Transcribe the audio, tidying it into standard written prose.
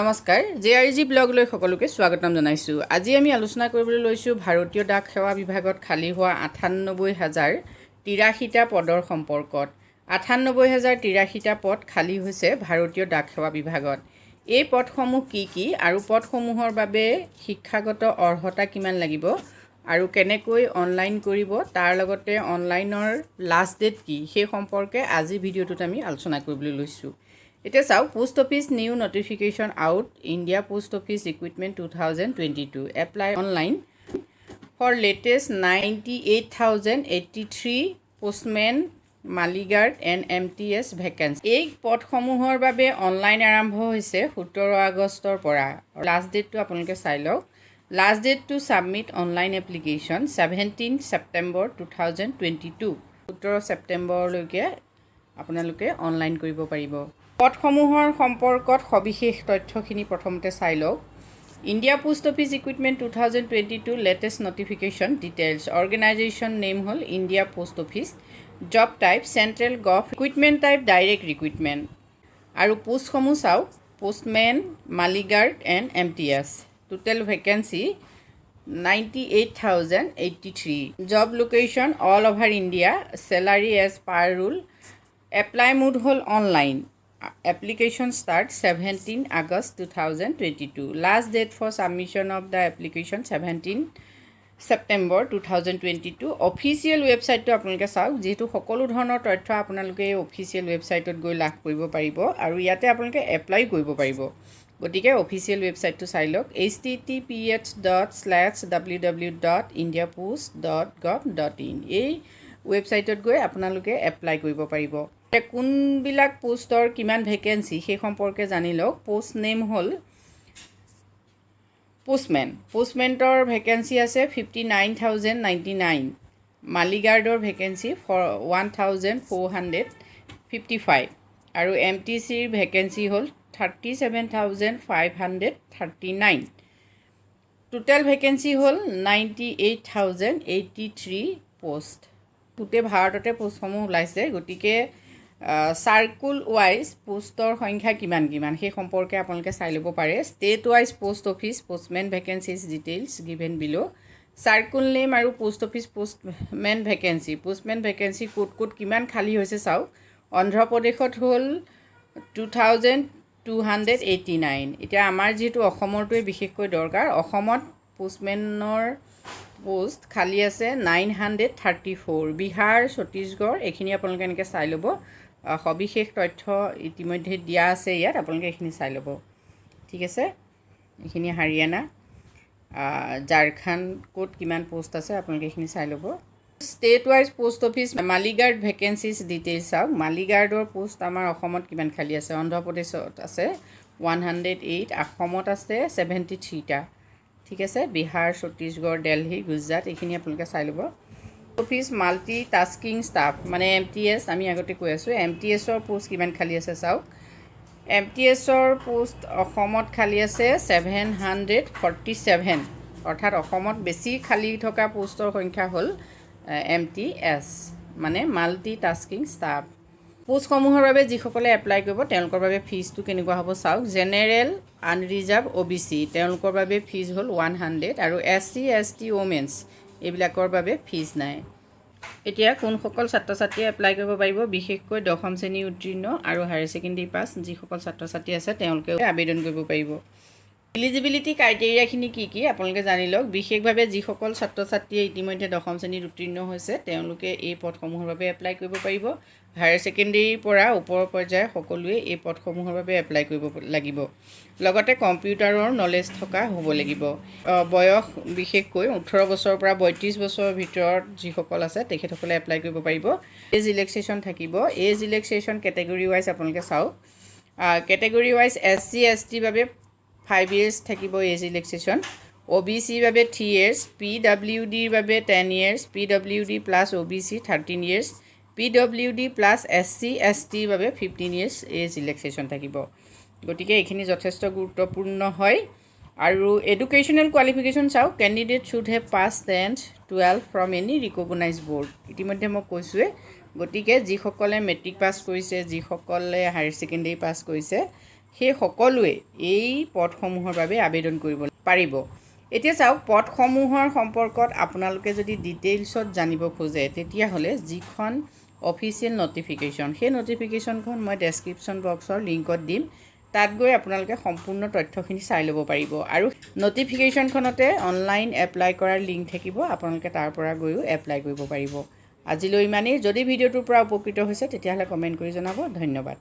নমস্কাৰ জেআৰজি ব্লগলৈ সকলোকে স্বাগতম জনাইছোঁ। আজি আমি আলোচনা কৰিবলৈ লৈছোঁ ভাৰতীয় ডাক সেৱা বিভাগত খালী হোৱা 98,083টা পদৰ সম্পৰ্কত। 98,083টা পদ খালী হৈছে ভাৰতীয় ডাক সেৱা বিভাগত। এই পদসমূহ কি আৰু পদসমূহৰ বাবে শিক্ষাগত অৰ্হতা কিমান লাগিব আৰু কেনেকৈ অনলাইন কৰিব, তাৰ লগতে অনলাইনৰ লাষ্ট ডেট কি সেই সম্পৰ্কে আজি ভিডিঅ'টোত আমি আলোচনা কৰিবলৈ লৈছোঁ। এতিয়া চাওক, post office new notification out India post office recruitment 2022 apply online for latest 98,083 postmen mail guard and MTS vacancy. এই পদসমূহৰ বাবে অনলাইন আৰম্ভ হৈছে 17 আগষ্টৰ পৰা। লাষ্ট ডেটটো আপোনালোকে চাই লওক। Last date to submit online application 17 September 2022। 17 ছেপ্টেম্বৰলৈকে আপোনালোকে অনলাইন কৰিব পাৰিব। পদসমূহৰ সম্পৰ্কত সবিশেষ তথ্যখিনি প্ৰথমতে চাই লওক। India post office recruitment 2022 latest notification details. Organization name হ'ল India post office. Job type central gov. Recruitment type direct recruitment. আৰু পোষ্টসমূহ চাওক, postmen mail guard and MTS। Total vacancy 98,083। Job location all over India. Salary as per rule. Apply mode হ'ল online. Application start 17 August 2022. Last date for submission of the application 17 September 2022. Official website to আপোনালোকে চাওক, যেহেতু সকলো ধৰণৰ তথ্য আপোনালোকে official ৱেবছাইটত গৈ লাভ কৰিব পাৰিব আৰু ইয়াতে আপোনালোকে এপ্লাই কৰিব পাৰিব। গতিকে অফিচিয়েল ৱেবছাইটটো চাই লওক। https://www.indiapost.gov.in এই ৱেবছাইটত গৈ আপোনালোকে এপ্লাই কৰিব পাৰিব। কোনবিলাক পোষ্টৰ কিমান ভেকেঞ্চি সেই সম্পৰ্কে জানি লওক। পোষ্ট নেম হ'ল পোষ্টমেন। পোষ্টমেণ্টৰ ভেকেঞ্চি আছে 59,099। মালিগাৰ্ডৰ ভেকেঞ্চি 1,455 আৰু MTCৰ ভেকেঞ্চি হ'ল 37,539। টোটেল ভেকেঞ্চি হ'ল 98,083 পোষ্ট। গোটেই ভাৰততে পোষ্টসমূহ ওলাইছে, গতিকে চাৰ্কুল ৱাইজ পোষ্টৰ সংখ্যা কিমান সেই সম্পৰ্কে আপোনালোকে চাই ল'ব পাৰে। State wise post office postmen vacancies details given বিলো। চাৰ্কুল নেম আৰু post office postmen vacancy. Postmen vacancy ক'ত কিমান খালী হৈছে চাওক। অন্ধ্ৰপ্ৰদেশত হ'ল 2,289। এতিয়া আমাৰ যিহেতু অসমৰটোৱে বিশেষকৈ দৰকাৰ, অসমত পোষ্টমেনৰ পোষ্ট খালী আছে 934। বিহাৰ, ছত্তীশগড় এইখিনি আপোনালোকে এনেকৈ চাই ল'ব। সবিশেষ তথ্য ইতিমধ্যে দিয়া আছে ইয়াত, আপোনালোকে এইখিনি চাই ল'ব। ঠিক আছে, এইখিনি হাৰিয়ানা, ঝাৰখণ্ড ক'ত কিমান পোষ্ট আছে আপোনালোকে এইখিনি চাই ল'ব। State wise post office mail guard vacancies details চাওক। মালিগাৰ্ডৰ পোষ্ট আমাৰ অসমত কিমান খালী আছে। অন্ধ্ৰপ্ৰদেশত আছে 108, অসমত আছে 73টা। ঠিক আছে, বিহাৰ, ছত্তীশগড়, দিল্লী, গুজৰাট এইখিনি আপোনালোকে চাই ল'ব। অফিচ মাল্টি টাস্কিং ষ্টাফ মানে MTS আমি আগতে কৈ আছোঁ। MTSৰ পোষ্ট কিমান খালী আছে চাওক। MTSৰ পোষ্ট অসমত খালী আছে 747, অৰ্থাৎ অসমত বেছি খালী থকা পোষ্টৰ সংখ্যা হ'ল MTS মানে মাল্টি টাস্কিং ষ্টাফ। পোষ্টসমূহৰ বাবে যিসকলে এপ্লাই কৰিব তেওঁলোকৰ বাবে ফিজটো কেনেকুৱা হ'ব চাওক। জেনেৰেল, আনৰিজাৰ্ভ, OBC তেওঁলোকৰ বাবে ফিজ হ'ল 100 আৰু SC, ST, ওমেন্স এইবিলাকৰ বাবে ফিজ নাই। এতিয়া কোনসকল ছাত্ৰ ছাত্ৰীয়ে এপ্লাই কৰিব পাৰিব? বিশেষকৈ 10ম শ্ৰেণী উত্তীৰ্ণ আৰু হায়াৰ ছেকেণ্ডেৰী পাছ যিসকল ছাত্ৰ ছাত্ৰী আছে তেওঁলোকে আবেদন কৰিব পাৰিব। এলিজিবিলিটি ক্ৰাইটেৰিয়াখিনি কি আপোনালোকে জানি লওক। বিশেষভাৱে যিসকল ছাত্ৰ ছাত্ৰীয়ে ইতিমধ্যে 10ম শ্ৰেণীত উত্তীৰ্ণ হৈছে তেওঁলোকে এই পদসমূহৰ বাবে এপ্লাই কৰিব পাৰিব। হায়াৰ ছেকেণ্ডেৰীৰ পৰা ওপৰৰ পৰ্যায়ৰ সকলোৱে এই পদসমূহৰ বাবে এপ্লাই কৰিব লাগিব। লগতে কম্পিউটাৰৰ নলেজ থকা হ'ব লাগিব। বয়স বিশেষকৈ 18 বছৰৰ পৰা 32 বছৰৰ ভিতৰত যিসকল আছে তেখেতসকলে এপ্লাই কৰিব পাৰিব। এজ ৰিলেক্সেশ্যন থাকিব। এজ ৰিলেক্সেশ্যন কেটেগৰী ৱাইজ আপোনালোকে চাওক। কেটেগৰী ৱাইজ SC, ST বাবে 5 years থাকিব এজ ৰিলেক্সেশ্যন। OBC বাবে 3 years, PWDৰ বাবে 10 years, PWD plus OBC 13 years, PWD plus SC, STৰ বাবে 15 years এজ ৰিলেক্সেশ্যন থাকিব। গতিকে এইখিনি যথেষ্ট গুৰুত্বপূৰ্ণ হয়। আৰু এডুকেশ্যনেল কোৱালিফিকেশ্যন চাওক। Candidate should have pass 10th, 12th from any recognise board. ইতিমধ্যে মই কৈছোঁৱে, গতিকে যিসকলে মেট্ৰিক পাছ কৰিছে, যিসকলে হায়াৰ ছেকেণ্ডেৰী পাছ কৰিছে সেই সকলোৱে এই পদসমূহৰ বাবে আবেদন কৰিব পাৰিব। এতিয়া চাওক, পদসমূহৰ সম্পৰ্কত আপোনালোকে যদি ডিটেইলছত জানিব খোজে তেতিয়াহ'লে যিখন অফিচিয়েল নটিফিকেশ্যন, সেই নটিফিকেশ্যনখন মই ডেছক্ৰিপশ্যন বক্সৰ লিংকত দিম। তাত গৈ আপোনালোকে সম্পূৰ্ণ তথ্যখিনি চাই ল'ব পাৰিব। আৰু নটিফিকেশ্যনখনতে অনলাইন এপ্লাই কৰাৰ লিংক থাকিব, আপোনালোকে তাৰ পৰা গৈও এপ্লাই কৰিব পাৰিব। আজিলৈ ইমানেই। যদি ভিডিঅ'টোৰ পৰা উপকৃত হৈছে তেতিয়াহ'লে কমেণ্ট কৰি জনাব। ধন্যবাদ।